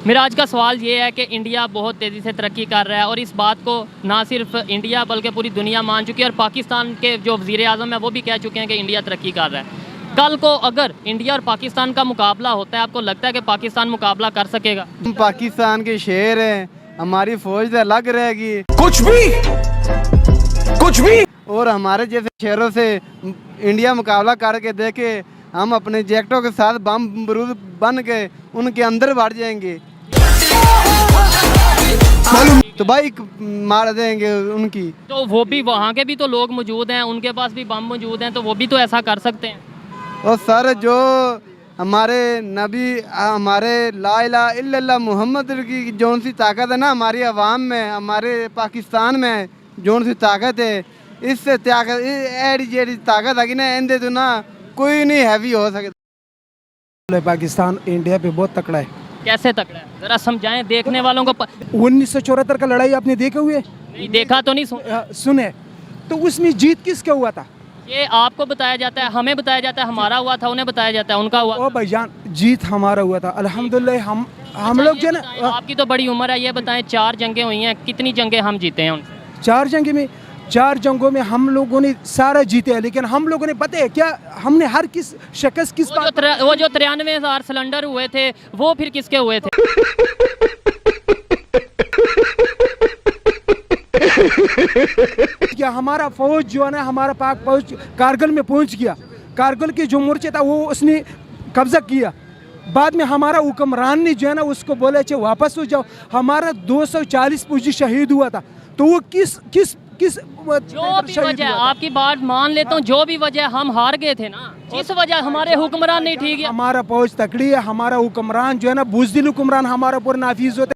मेरा आज का सवाल ये है कि इंडिया बहुत तेज़ी से तरक्की कर रहा है और इस बात को ना सिर्फ इंडिया बल्कि पूरी दुनिया मान चुकी है और पाकिस्तान के जो वज़ीर आज़म है वो भी कह चुके हैं कि इंडिया तरक्की कर रहा है। कल को अगर इंडिया और पाकिस्तान का मुकाबला होता है, आपको लगता है कि पाकिस्तान मुकाबला कर सकेगा? हम पाकिस्तान के शेर हैं, हमारी फौज तो अलग रहेगी, कुछ भी और हमारे जैसे शेरों से इंडिया मुकाबला करके देखे, हम अपने जैकेटों के साथ बम बरूद बन के उनके अंदर बढ़ जाएंगे तो बाइक मार देंगे उनकी। तो वो भी, वहाँ के भी तो लोग मौजूद हैं, उनके पास भी बम मौजूद हैं, तो वो भी तो ऐसा कर सकते हैं। और सर जो हमारे नबी, हमारे ला इलाहा इल्लल्लाह मोहम्मद की जौन सी ताकत है ना हमारी आवाम में, हमारे पाकिस्तान में जौन सी ताकत है, इससे ताकत एडी जेडी ताकत है कि ना इंदे तो ना कोई नहीं हैवी हो सकता। पाकिस्तान इंडिया पे बहुत तकड़ा है। कैसे तकड़ा है, जरा समझाएं देखने वालों को। 1974 का लड़ाई आपने देखे हुए? नहीं देखा तो नहीं, सुने तो उसमें जीत किसका हुआ था? ये आपको बताया जाता है, हमें बताया जाता है हमारा हुआ था, उन्हें बताया जाता है उनका हुआ। ओ भाईजान, जीत हमारा हुआ था अल्हम्दुलिल्लाह। हम लोग जो ना, आपकी तो बड़ी उम्र है, ये बताएं 4 जंगें हुई हैं, कितनी जंगें हम जीते हैं उनसे? 4 जंगों में हम लोगों ने सारा जीते हैं, लेकिन हम लोगों ने पता है क्या, हमने हर किस शख्स किस वो जो 93,000 सिलेंडर हुए थे वो फिर किसके हुए थे? क्या हमारा फौज जो है ना, हमारा पाक फौज कारगिल में पहुंच गया, कारगिल के जो मोर्चे था वो उसने कब्जा किया। बाद में हमारा हुक्मरान ने जो है ना उसको बोला चाहिए वापस हो जाओ। हमारा 240 फौजी शहीद हुआ था, तो वो किस जो भी वजह, आपकी बात मान लेता हूँ, जो भी वजह हम हार गए थे ना, जिस वजह हमारे हुक्मरान नहीं ठीक है। हमारा फौज तकड़ी है, हमारा हुक्मरान जो है ना बुज़दिल हुक्मरान हमारा ऊपर नाफिज होते।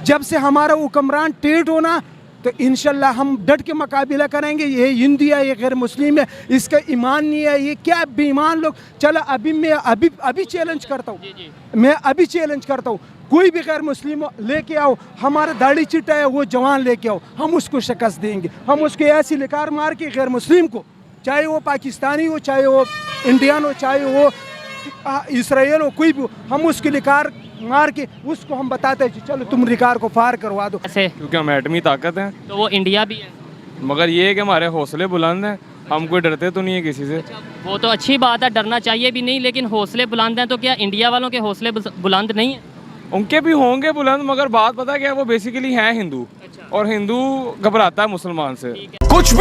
जब से हमारा हुक्मरान टेढ़ होना, तो इंशाल्लाह हम डट के मुकाबला करेंगे। ये हिंदू है, ये गैर मुस्लिम है, इसका ईमान नहीं है, ये क्या बेईमान लोग। चलो अभी मैं अभी चैलेंज करता हूँ, मैं अभी चैलेंज करता हूँ, कोई भी गैर मुस्लिम लेके आओ, हमारा दाढ़ी चिट्टा है वो जवान लेके आओ, हम उसको शिकस्त देंगे। हम उसको ऐसी लिकार मार के गैर मुस्लिम को, चाहे वो पाकिस्तानी हो, चाहे वो इंडियन हो, चाहे वो इसराइल हो, कोई भी, हम उसकी लिकार मार के उसको हम बताते हैं चलो तुम रिकार को फार करवा दो। ऐसे क्योंकि हम एटमी ताकत हैं, तो वो इंडिया भी है, मगर ये है कि हमारे हौसले बुलंद हैं, हम कोई डरते तो नहीं है किसी से। वो तो अच्छी बात है, डरना चाहिए भी नहीं, लेकिन हौसले बुलंद हैं, तो क्या इंडिया वालों के हौसले बुलंद नहीं है? उनके भी होंगे बुलंद, मगर बात पता क्या है, वो बेसिकली हैं हिंदू, और हिंदू घबराता है मुसलमान से। कुछ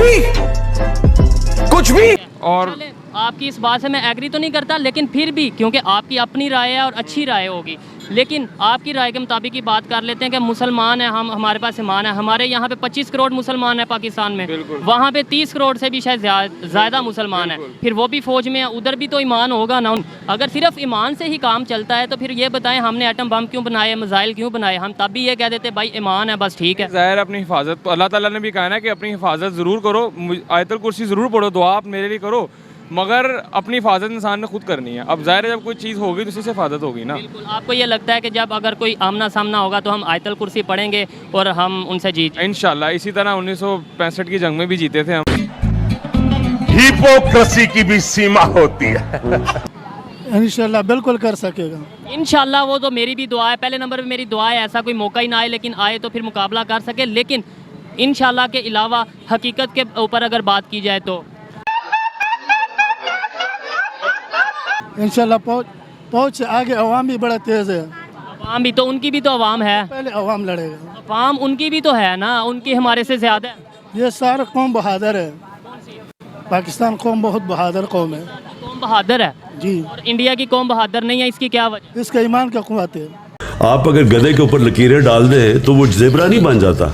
भी और आपकी इस बात से मैं एग्री तो नहीं करता, लेकिन फिर भी क्योंकि आपकी अपनी राय है और अच्छी राय होगी, लेकिन आपकी राय के मुताबिक ही बात कर लेते हैं कि मुसलमान है हम, हमारे पास ईमान है, हमारे यहाँ पे 25 करोड़ मुसलमान है पाकिस्तान में, वहाँ पे 30 करोड़ से भी शायद ज़्यादा मुसलमान है, फिर वो भी फौज में है, उधर भी तो ईमान होगा ना। अगर सिर्फ ईमान से ही काम चलता है तो फिर ये बताएं हमने एटम बम क्यों बनाए, मिसाइल क्यों बनाए? हम तब भी ये कह देते भाई ईमान है बस, ठीक है। ज़ाहिर अपनी हिफाजत, तो अल्लाह ताला ने भी कहा ना कि अपनी हिफाजत ज़रूर करो, आयतुल कुर्सी ज़रूर पढ़ो, दुआ आप मेरे लिए करो, मगर अपनी हिफाजत इंसान ने खुद करनी है। अब ज़ाहिर है जब कोई चीज़ होगी तो उसी से हिफाजत होगी ना। बिल्कुल। आपको ये लगता है कि जब अगर कोई आमना सामना होगा तो हम आयतुल कुर्सी पढ़ेंगे और हम उनसे जीत? इंशाल्लाह इसी तरह 1965 की जंग में भी जीते थे हम। हिपोक्रेसी की भी सीमा होती है। इंशाल्लाह बिल्कुल कर सकेगा। इंशाल्लाह, वो तो मेरी भी दुआ है, पहले नंबर पे मेरी दुआ है ऐसा कोई मौका ही ना आए, लेकिन आए तो फिर मुकाबला कर सके। लेकिन इंशाल्लाह के अलावा हकीकत के ऊपर अगर बात की जाए तो इंशाल्लाह पहुँच से आगे अवाम भी बड़ा तेज़ है। अवाम भी तो, उनकी भी तो अवाम है, पहले अवाम लड़ेगा। अवाम उनकी भी तो है ना, उनकी हमारे से ज़्यादा है। ये सारा कौम बहादुर है, पाकिस्तान कौम बहुत बहादुर कौम है। कौम बहादुर है जी, और इंडिया की कौम बहादुर नहीं है, इसकी क्या वजह? इसका ईमान का कुव्वत है। आप अगर गधे के ऊपर लकीरें डाल दें तो वो ज़ेब्रा नहीं बन जाता।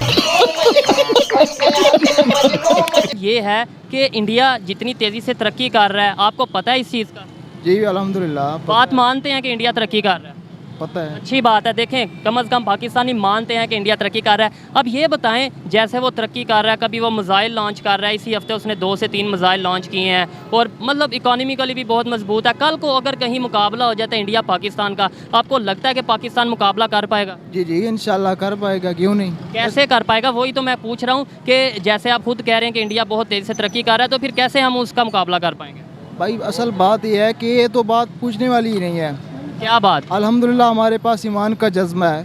ये है कि इंडिया जितनी तेज़ी से तरक्की कर रहा है, आपको पता है इस चीज़ का? जी अल्हम्दुलिल्लाह, बात मानते हैं कि इंडिया तरक्की कर रहा है, पता है। अच्छी बात है। देखें कम से कम पाकिस्तानी मानते हैं कि इंडिया तरक्की कर रहा है। अब ये बताएं, जैसे वो तरक्की कर रहा है, कभी वो मिसाइल लॉन्च कर रहा है, इसी हफ्ते उसने 2 से 3 मिसाइल लॉन्च किए हैं, और मतलब इकोनॉमिकली भी बहुत मजबूत है। कल को अगर कहीं मुकाबला हो जाता है इंडिया पाकिस्तान का, आपको लगता है कि पाकिस्तान मुकाबला कर पाएगा? जी जी इंशाल्लाह कर पाएगा, क्यों नहीं। कैसे कर पाएगा, वही तो मैं पूछ रहा हूँ कि जैसे आप खुद कह रहे हैं कि इंडिया बहुत तेज़ी से तरक्की कर रहा है, तो फिर कैसे हम उसका मुकाबला कर पाएंगे? भाई असल बात यह है कि ये तो बात पूछने वाली ही नहीं है। क्या बात? अल्हम्दुलिल्लाह हमारे पास ईमान का जज्बा है,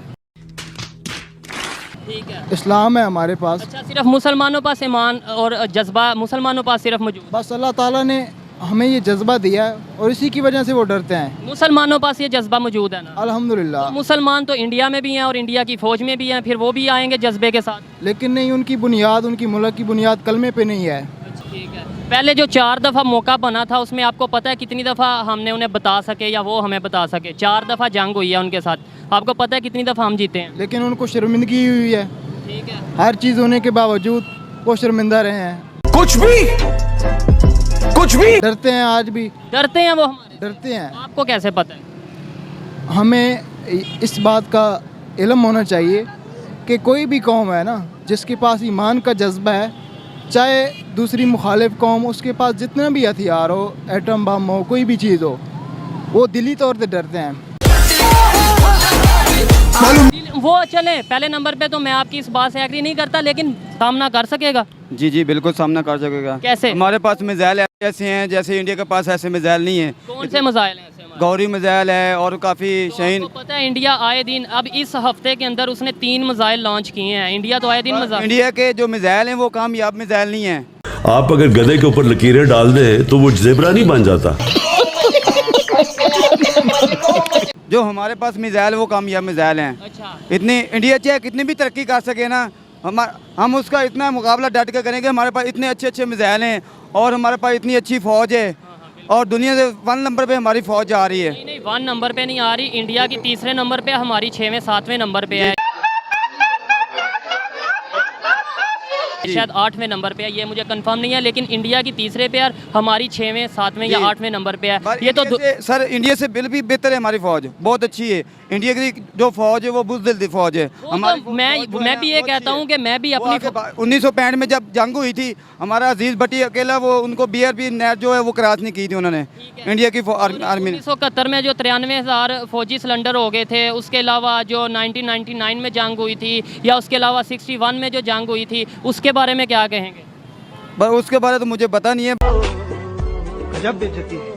ठीक है। इस्लाम है हमारे पास। अच्छा, सिर्फ मुसलमानों पास ईमान और जज्बा मुसलमानों पास सिर्फ मौजूद? बस अल्लाह ताला ने हमें ये जज्बा दिया है और इसी की वजह से वो डरते हैं। मुसलमानों पास ये जज्बा मौजूद है ना? अल्हम्दुलिल्लाह। मुसलमान तो इंडिया में भी हैं और इंडिया की फ़ौज में भी हैं, फिर वो भी आएंगे जज्बे के साथ। लेकिन नहीं, उनकी बुनियाद, उनकी मुल्क की बुनियाद कलमे पे नहीं है। ठीक है। पहले जो 4 दफ़ा मौका बना था उसमें आपको पता है कितनी दफ़ा हमने उन्हें बता सके या वो हमें बता सके? 4 दफ़ा जंग हुई है उनके साथ, आपको पता है कितनी दफ़ा हम जीते हैं? लेकिन उनको शर्मिंदगी हुई है। ठीक है। हर चीज़ होने के बावजूद वो शर्मिंदा रहे हैं। कुछ भी डरते हैं, आज भी डरते हैं वो हमारे? डरते हैं। आपको कैसे पता है? हमें इस बात का इल्म होना चाहिए कि कोई भी कौम है ना, जिसके पास ईमान का जज्बा है, चाहे दूसरी मुखालिफ कौम, उसके पास जितना भी हथियार हो, एटम बम हो, कोई भी चीज़ हो, वो दिली तौर पे डरते हैं। वो चले पहले नंबर पे तो मैं आपकी इस बात से एग्री नहीं करता, लेकिन सामना कर सकेगा? जी जी बिल्कुल सामना कर सकेगा। कैसे? हमारे पास मिसाइल ऐसे हैं जैसे इंडिया के पास ऐसे मिसाइल नहीं है। कौन से मिसाइल हैं ऐसे हमारे? गौरी मिसाइल है और काफ़ी शाहीन। आपको पता है इंडिया आए दिन, अब इस हफ्ते के अंदर उसने 3 मिसाइल लॉन्च किए हैं। इंडिया तो आए दिन मिसाइल। इंडिया के जो मिसाइल हैं वो कामयाब मिसाइल नहीं है। आप अगर गधे के ऊपर लकीरें डाल दें तो वो जेबरा नहीं बन जाता। जो हमारे पास मिसाइल वो कामयाब मिसाइल हैं। अच्छा। इतनी इंडिया चाहे कितनी भी तरक्की कर सके ना, हम उसका इतना मुकाबला डट कर करेंगे। हमारे पास इतने अच्छे अच्छे मिसाइल हैं और हमारे पास इतनी अच्छी फ़ौज है और दुनिया से 1 नंबर पे हमारी फ़ौज जा रही है। नहीं 1 नंबर पे नहीं आ रही, इंडिया की 3रे नंबर पे, हमारी 6वें 7वें नंबर पे है, शायद 8वें नंबर पे है, ये मुझे कंफर्म नहीं है, लेकिन इंडिया की 3रे पे है, हमारी 6वें 7वें या 8वें नंबर पे है। ये तो सर इंडिया से बिल भी बेहतर है हमारी फ़ौज, बहुत अच्छी है। इंडिया की जो फ़ौज है वो बुज़दिल फ़ौज है हमारी। तो मैं भी ये कहता हूँ कि मैं भी अपनी 1965 में जब जंग हुई थी, हमारा अजीज़ भट्टी अकेला वो उनको BRP नेट जो है वो क्रॉस नहीं की थी उन्होंने इंडिया की आर्मी ने। 1971 में जो 93,000 फौजी सिलेंडर हो गए थे, उसके अलावा जो 1999 में जंग हुई थी, या उसके अलावा 61 में जो जंग हुई थी, उसके बारे में क्या कहेंगे? बस उसके बारे तो मुझे पता नहीं है। गजब बेइज्जती है।